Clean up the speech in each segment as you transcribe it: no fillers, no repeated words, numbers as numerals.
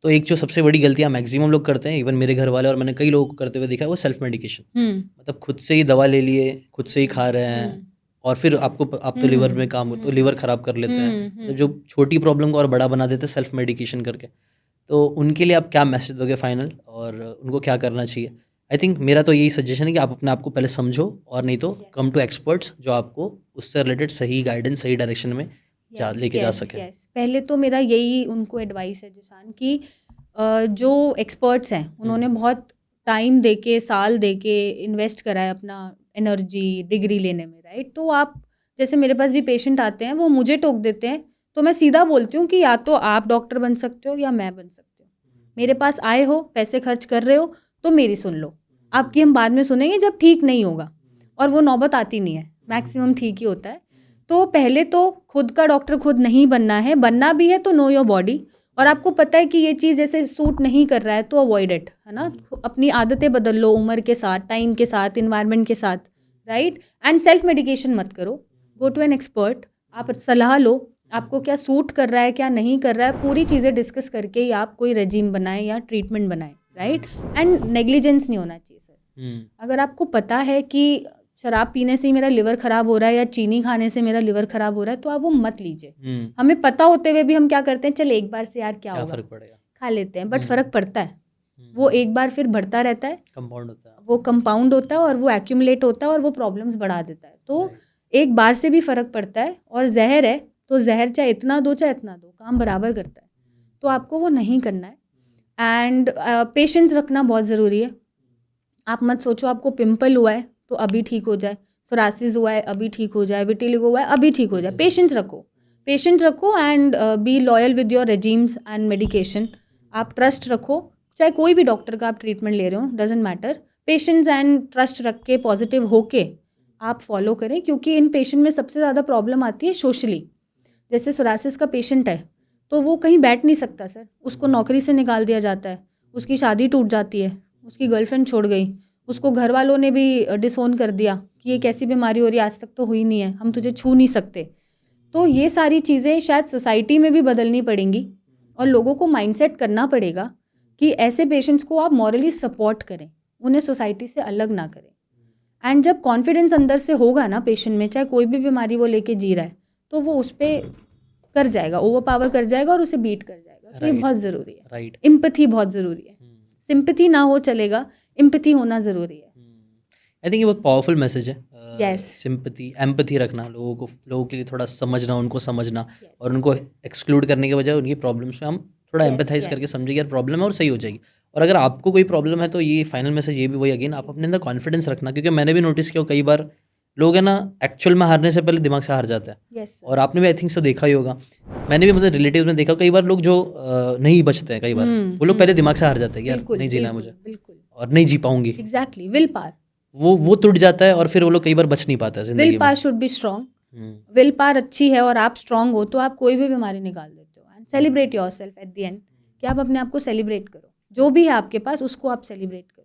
तो एक जो सबसे बड़ी गलतियाँ मैक्सिमम लोग करते हैं, इवन मेरे घर वाले और मैंने कई लोगों को करते हुए देखा है, वो सेल्फ मेडिकेशन। मतलब खुद से ही दवा ले लिए, खुद से ही खा रहे हैं और फिर आप तो लिवर में काम हो तो लिवर ख़राब कर लेते हैं। तो जो छोटी प्रॉब्लम को और बड़ा बना देते हैं सेल्फ मेडिकेशन करके। तो उनके लिए आप क्या मैसेज दोगे फाइनल, और उनको क्या करना चाहिए? आई थिंक मेरा तो यही सजेशन है कि आप अपने आप को पहले समझो, और नहीं तो कम टू एक्सपर्ट्स जो आपको उससे रिलेटेड सही गाइडेंस, सही डायरेक्शन में लेके जा सके। पहले तो मेरा यही उनको एडवाइस है जिशान कि जो एक्सपर्ट्स हैं उन्होंने बहुत टाइम देके, साल देके इन्वेस्ट करा है अपना एनर्जी डिग्री लेने में, राइट? तो आप जैसे मेरे पास भी पेशेंट आते हैं, वो मुझे टोक देते हैं, तो मैं सीधा बोलती हूँ कि या तो आप डॉक्टर बन सकते हो या मैं बन सकती हूँ। मेरे पास आए हो, पैसे खर्च कर रहे हो, तो मेरी सुन लो। आपकी हम बाद में सुनेंगे जब ठीक नहीं होगा, और वो नौबत आती नहीं है, मैक्सिमम ठीक ही होता है। तो पहले तो खुद का डॉक्टर खुद नहीं बनना है, बनना भी है तो नो योर बॉडी, और आपको पता है कि ये चीज़ ऐसे सूट नहीं कर रहा है तो अवॉइड इट, है ना? अपनी आदतें बदल लो उम्र के साथ, टाइम के साथ, इन्वायरमेंट के साथ, राइट? एंड सेल्फ मेडिकेशन मत करो, गो टू एन एक्सपर्ट, आप सलाह लो, आपको क्या सूट कर रहा है क्या नहीं कर रहा है, पूरी चीज़ें डिस्कस करके ही आप कोई रेजिम बनाएं या ट्रीटमेंट बनाएं, राइट? एंड नेग्लिजेंस नहीं होना चाहिए सर। अगर आपको पता है कि शराब पीने से ही मेरा लिवर ख़राब हो रहा है या चीनी खाने से मेरा लिवर ख़राब हो रहा है, तो आप वो मत लीजिए। हमें पता होते हुए भी हम क्या करते हैं, चल एक बार से यार क्या होगा, फ़र्क पड़ेगा, खा लेते हैं, बट फ़र्क पड़ता है। वो एक बार फिर बढ़ता रहता है, कंपाउंड होता है, वो कंपाउंड होता है और वो एक्यूमुलेट होता है और वो प्रॉब्लम्स बढ़ा देता है। तो एक बार से भी फ़र्क पड़ता है, और जहर है तो जहर चाहे इतना दो चाहे इतना दो, काम बराबर करता है। तो आपको वो नहीं करना है। एंड पेशेंस रखना बहुत ज़रूरी है। आप मत सोचो आपको पिंपल हुआ है तो अभी ठीक हो जाए, सोरासिस हुआ है अभी ठीक हो जाए, विटिलिगो हुआ है अभी ठीक हो जाए। पेशेंस रखो and be loyal with your regimes and medication. आप ट्रस्ट रखो, चाहे कोई भी डॉक्टर का आप ट्रीटमेंट ले रहे हो, doesn't matter. Patience and trust रख के पॉजिटिव होके आप फॉलो करें, क्योंकि इन पेशेंट में सबसे ज़्यादा प्रॉब्लम आती है सोशली। जैसे सोरासिस का पेशेंट है तो वो कहीं बैठ नहीं सकता सर, उसको नौकरी से निकाल दिया जाता है, उसकी शादी टूट जाती है, उसकी गर्लफ्रेंड छोड़ गई, उसको घर वालों ने भी डिसोन कर दिया कि ये कैसी बीमारी हो रही है, आज तक तो हुई नहीं है, हम तुझे छू नहीं सकते। तो ये सारी चीज़ें शायद सोसाइटी में भी बदलनी पड़ेंगी, और लोगों को माइंडसेट करना पड़ेगा कि ऐसे पेशेंट्स को आप मॉरली सपोर्ट करें, उन्हें सोसाइटी से अलग ना करें। एंड जब कॉन्फिडेंस अंदर से होगा ना पेशेंट में, चाहे कोई भी बीमारी वो लेके जी रहा है, तो वो उस पर कर जाएगा, ओवर पावर कर जाएगा और उसे बीट कर जाएगा। तो ये बहुत ज़रूरी है। राइट, एम्पैथी बहुत ज़रूरी है। सिंपैथी ना हो चलेगा, एम्पैथी होना ज़रूरी है। आई थिंक ये बहुत पावरफुल मैसेज है। Yes. सिंपैथी, एम्पैथी रखना, लोगों के लिए थोड़ा समझना, उनको समझना, और उनको एक्सक्लूड करने के बजाय उनकी प्रॉब्लम्स में हम थोड़ा एम्पैथाइज करके समझे यार प्रॉब्लम है और सही हो जाएगी। और अगर आपको कोई प्रॉब्लम है तो ये फाइनल मैसेज ये भी वही अगेन, आप अपने अंदर कॉन्फिडेंस रखना, क्योंकि मैंने भी नोटिस किया कई बार लोग है ना एक्चुअल में हारने से पहले दिमाग से हार जाता है। Yes, और आपने भी आई थिंक सो देखा ही होगा, मैंने भी मतलब रिलेटिव में देखा कई बार लोग जो नहीं बचते हैं, कई बार वो लोग पहले दिमाग से हार जाते हैं कि यार नहीं जीना है मुझे, बिल्कुल, और नहीं जी पाऊंगी। एग्जैक्टली, विल पावर, वो टूट जाता है और फिर वो लोग कई बार बच नहीं पाता है जिंदगी will power should be strong. Will power अच्छी है और आप स्ट्रॉन्ग हो तो आप कोई भी बीमारी निकाल देते हो। And celebrate yourself at the end, कि आप अपने आप को सेलिब्रेट करो, जो भी है आपके पास उसको आप सेलिब्रेट करो।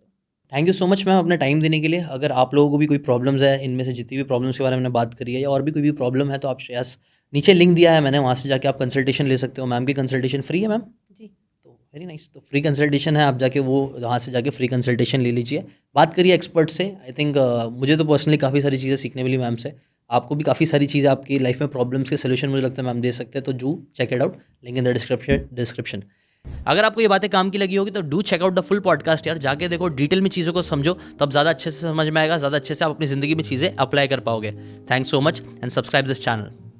Thank you so much ma'am अपना टाइम देने के लिए। अगर आप लोगों को भी कोई प्रॉब्लम्स है, इनमें से जितनी भी प्रॉब्लम्स के बारे में मैंने बात करी है, या और भी कोई भी प्रॉब्लम है, तो आप श्रेयस नीचे लिंक दिया है मैंने, वहाँ से जाके आप कंसल्टेशन ले सकते हो। मैम की कंसल्टेशन फ्री है मैम जी, तो वेरी नाइस। तो फ्री कंसल्टेशन है, आप जाके वो वहाँ से जाके फ्री कंसल्टेशन ले लीजिए, बात करिए एक्सपर्ट से। आई थिंक मुझे तो पर्सनली काफ़ी सारी चीज़ें सीखने मिली मैम से, आपको भी काफ़ी सारी चीज़ें आपकी लाइफ में प्रॉब्लम्स के सोल्यूशन मुझे लगता है मैम दे सकते हैं। तो do check it out, link in the description. अगर आपको ये बातें काम की लगी होगी तो do check out the full podcast यार, जाके देखो, डिटेल में चीज़ों को समझो, तब ज़्यादा अच्छे से समझ में आएगा, ज़्यादा अच्छे से आप अपनी ज़िंदगी में चीज़ें अप्लाई कर पाओगे। Thanks so much and subscribe this channel.